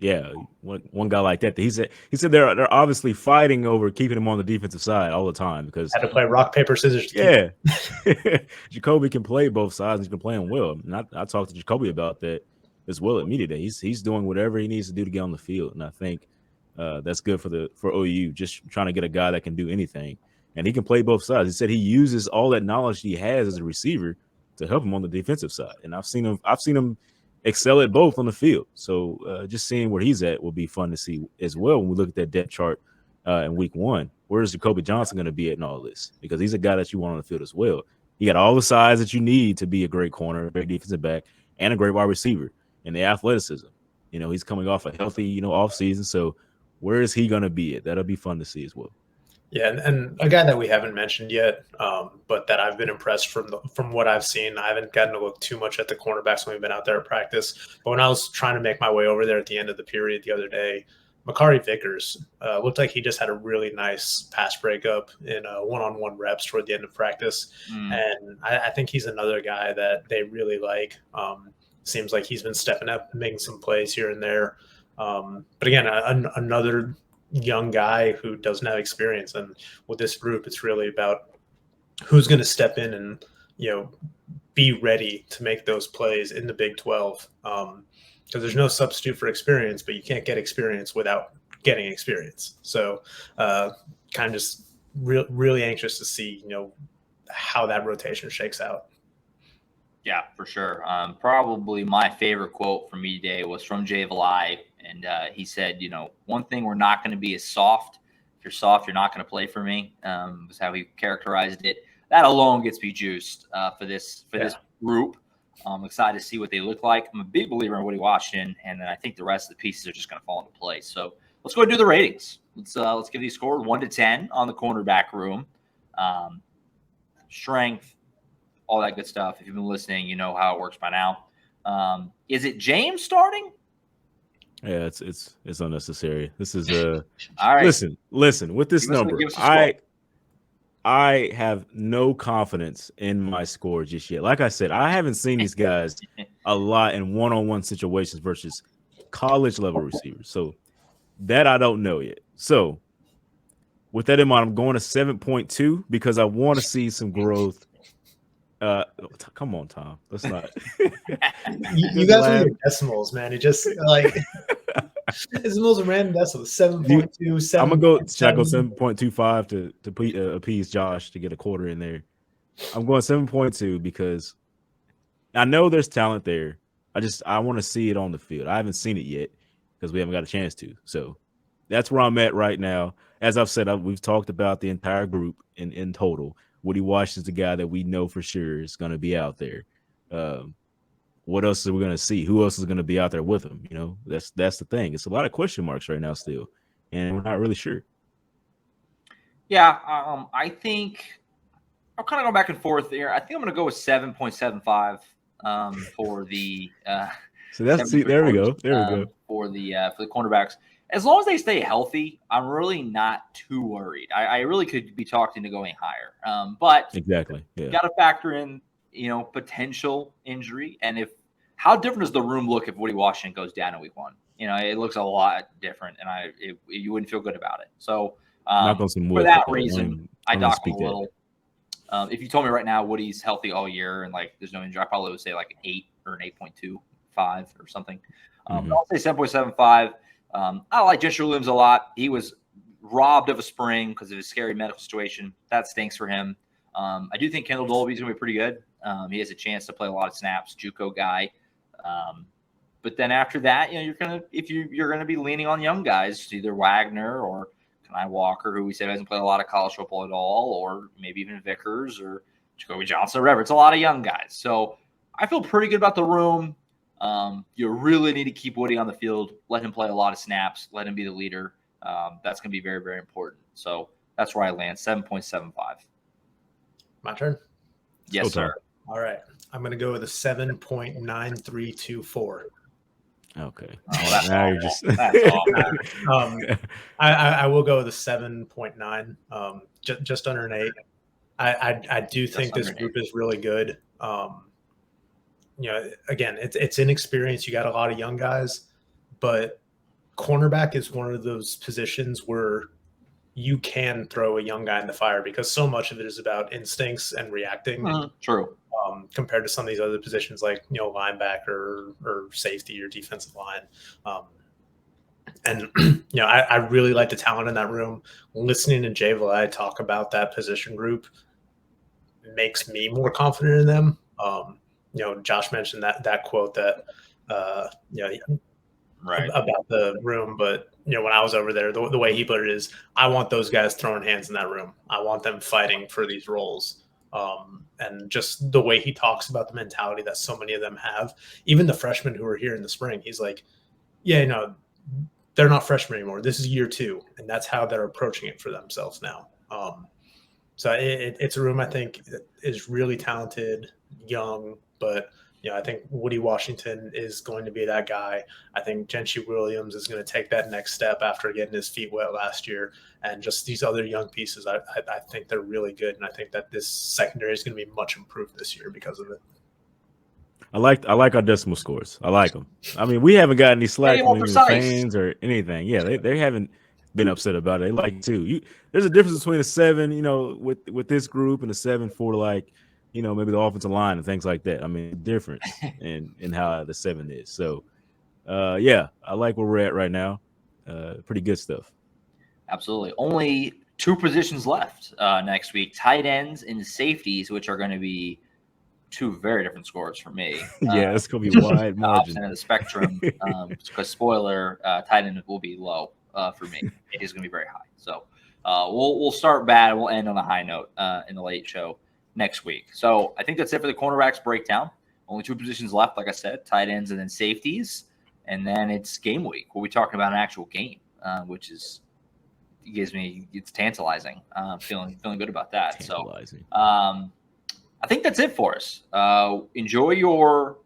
S3: one guy like that. He said they're obviously fighting over keeping him on the defensive side all the time because
S4: had to play rock paper scissors.
S3: Yeah, Jacoby can play both sides. He's been playing well. And I talked to Jacoby about that as well at media day. He's doing whatever he needs to do to get on the field, and I think that's good for OU. Just trying to get a guy that can do anything, and he can play both sides. He said he uses all that knowledge he has as a receiver to help him on the defensive side. And I've seen him excel at both on the field. So just seeing where he's at will be fun to see as well when we look at that depth chart in week one. Where is Jacoby Johnson going to be at in all this? Because he's a guy that you want on the field as well. He got all the size that you need to be a great corner, a great defensive back, and a great wide receiver, and the athleticism. He's coming off a healthy, off season. So where is he going to be at? That'll be fun to see as well.
S4: Yeah, and a guy that we haven't mentioned yet, but that I've been impressed from what I've seen. I haven't gotten to look too much at the cornerbacks when we've been out there at practice. But when I was trying to make my way over there at the end of the period the other day, Makari Vickers looked like he just had a really nice pass breakup in one-on-one reps toward the end of practice. And I think he's another guy that they really like. Seems like he's been stepping up, making some plays here and there. But again, another young guy who doesn't have experience, and with this group it's really about who's going to step in and be ready to make those plays in the Big 12, because there's no substitute for experience, but you can't get experience without getting experience. So kind of just really anxious to see how that rotation shakes out.
S1: Yeah, for sure. Probably my favorite quote from me today was from Jay Valai. And he said, one thing we're not going to be is soft. If you're soft, you're not going to play for me. Was how he characterized it. That alone gets me juiced for this group. I'm excited to see what they look like. I'm a big believer in Woody Washington, and then I think the rest of the pieces are just going to fall into place. So let's go and do the ratings. Let's give these scores 1 to 10 on the cornerback room. Strength, all that good stuff. If you've been listening, you know how it works by now. Is it James starting?
S3: Yeah, it's unnecessary. This is
S1: all right.
S3: Listen. With this number, I have no confidence in my score just yet. Like I said, I haven't seen these guys a lot in one-on-one situations versus college level receivers. So that I don't know yet. So with that in mind, I'm going to 7.2 because I want to see some growth Come on, Tom. Let's not.
S4: You guys are your decimals, man. It just like it's the most random decimal. 7.2, 7.
S3: I'm gonna go. Should I go 7.25 to appease Josh to get a quarter in there? I'm going 7.2 because I know there's talent there. I want to see it on the field. I haven't seen it yet because we haven't got a chance to. So that's where I'm at right now. As I've said, we've talked about the entire group in total. Woody Washington's the guy that we know for sure is going to be out there. What else are we going to see? Who else is going to be out there with him? You know, that's the thing. It's a lot of question marks right now still, and we're not really sure.
S1: Yeah, I think I'm kind of going back and forth here. I think I'm going to go with 7.75 for the.
S3: So there we go. There we go
S1: for the cornerbacks. As long as they stay healthy, I'm really not too worried. I really could be talked into going higher. But
S3: exactly,
S1: you got to factor in, potential injury. And how different does the room look if Woody Washington goes down in week 1? It looks a lot different, and you wouldn't feel good about it. So for that reason, I dock a little. If you told me right now Woody's healthy all year and like there's no injury, I probably would say like an 8 or an 8.25 or something. I'll say 7.75. I like Jester Williams a lot. He was robbed of a spring because of his scary medical situation. That stinks for him. I do think Kendall Dolby's going to be pretty good. He has a chance to play a lot of snaps, JUCO guy. But then after that, you're going to be leaning on young guys, either Wagner or Kanai Walker, who we said hasn't played a lot of college football at all, or maybe even Vickers or Jacoby Johnson or whatever. It's a lot of young guys. So I feel pretty good about the room. You really need to keep Woody on the field, let him play a lot of snaps, let him be the leader. That's going to be very, very important. So that's where I land, 7.75.
S4: My turn?
S1: Yes, sir.
S4: All right. I'm going to go with a 7.9324.
S3: Okay.
S1: Oh,
S3: now you're just
S1: that's awful.
S4: I will go with a 7.9, just under an 8. I do think this group is really good. Again, it's inexperienced. You got a lot of young guys, but cornerback is one of those positions where you can throw a young guy in the fire because so much of it is about instincts and reacting.
S1: True.
S4: Compared to some of these other positions like, linebacker or safety or defensive line. And I really like the talent in that room. Listening to Jay Valai talk about that position group makes me more confident in them. Josh mentioned that quote that,
S1: right,
S4: about the room. But, when I was over there, the way he put it is, I want those guys throwing hands in that room. I want them fighting for these roles. And just the way he talks about the mentality that so many of them have, even the freshmen who are here in the spring, he's like, they're not freshmen anymore. This is year 2. And that's how they're approaching it for themselves now. So it's a room I think is really talented, young, but I think Woody Washington is going to be that guy. I think Gentry Williams is going to take that next step after getting his feet wet last year. And just these other young pieces, I think they're really good. And I think that this secondary is going to be much improved this year because of it.
S3: I like our decimal scores. I like them. I mean, we haven't got any slack from any fans or anything. Yeah, they haven't been upset about it. They like it too. There's a difference between a 7, with this group and a 7 for like, maybe the offensive line and things like that. I mean, difference in how the 7 is. So, I like where we're at right now. Pretty good stuff.
S1: Absolutely. Only 2 positions left next week, tight ends and safeties, which are going to be 2 very different scores for me.
S3: Yeah, it's going to be wide margin.
S1: End of the spectrum, because spoiler, tight end will be low for me. It is going to be very high. So we'll start bad. We'll end on a high note in the late show next week. So I think that's it for the cornerbacks breakdown. Only 2 positions left, like I said, tight ends and then safeties. And then it's game week. We'll be talking about an actual game, which is it's tantalizing. Feeling good about that.
S3: Tantalizing.
S1: So I think that's it for us. Enjoy your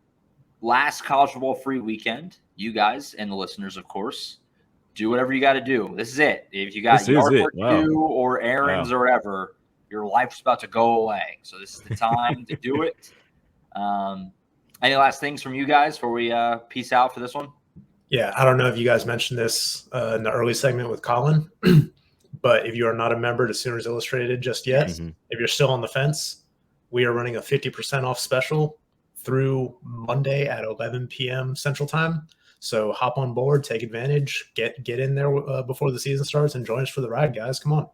S1: last college football free weekend, you guys and the listeners, of course. Do whatever you got to do. This is it. If you got yard work to do or errands or whatever, your life's about to go away. So this is the time to do it. Any last things from you guys before we peace out for this one?
S4: Yeah, I don't know if you guys mentioned this in the early segment with Collin, but if you are not a member to Sooners Illustrated just yet, if you're still on the fence, we are running a 50% off special through Monday at 11 p.m. Central Time. So hop on board, take advantage, get in there before the season starts, and join us for the ride, guys. Come on.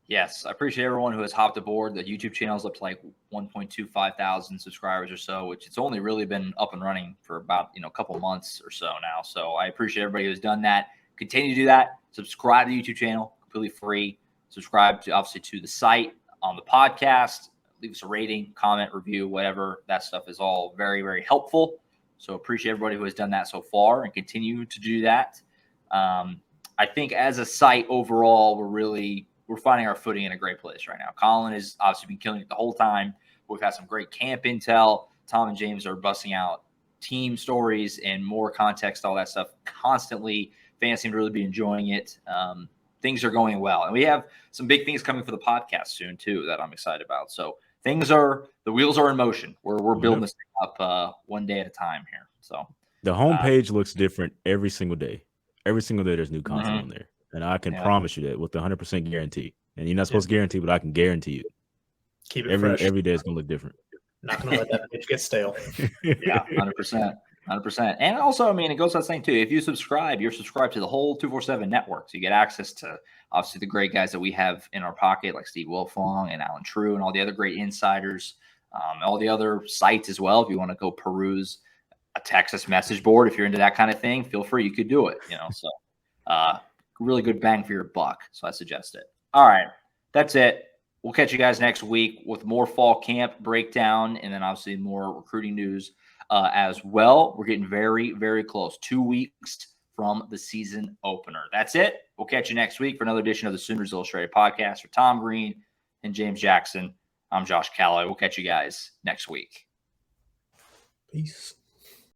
S1: Yes, I appreciate everyone who has hopped aboard. The YouTube channel is up to like 1.25 thousand subscribers or so, which it's only really been up and running for about a couple months or so now. So I appreciate everybody who's done that. Continue to do that. Subscribe to the YouTube channel, completely free. Subscribe to obviously to the site, on the podcast. Leave us a rating, comment, review, whatever. That stuff is all very, very helpful. So appreciate everybody who has done that so far and continue to do that. I think as a site overall, we're finding our footing in a great place right now. Collin has obviously been killing it the whole time. We've had some great camp intel. Tom and James are busting out team stories and more context, all that stuff constantly. Fans seem to really be enjoying it. Things are going well. And we have some big things coming for the podcast soon too that I'm excited about. So the wheels are in motion. We're building this thing up one day at a time here. So
S3: the homepage looks different every single day. Every single day there's new content on there. And I can promise you that with 100% guarantee. And you're not supposed to guarantee, but I can guarantee you.
S4: Keep it fresh.
S3: Every day is going to look different.
S4: Not going to let that bitch get stale.
S1: Yeah, 100%. 100%. And also, I mean, it goes without saying, too, if you subscribe, you're subscribed to the whole 247 network. So you get access to, obviously, the great guys that we have in our pocket, like Steve Wilfong and Alan True and all the other great insiders, all the other sites as well. If you want to go peruse a Texas message board, if you're into that kind of thing, feel free. You could do it, So really good bang for your buck. So I suggest it. All right. That's it. We'll catch you guys next week with more fall camp breakdown and then obviously more recruiting news as well. We're getting very, very close. 2 weeks from the season opener. That's it. We'll catch you next week for another edition of the Sooners Illustrated podcast. For Tom Green and James Jackson, I'm Josh Callaway. We'll catch you guys next week.
S4: Peace.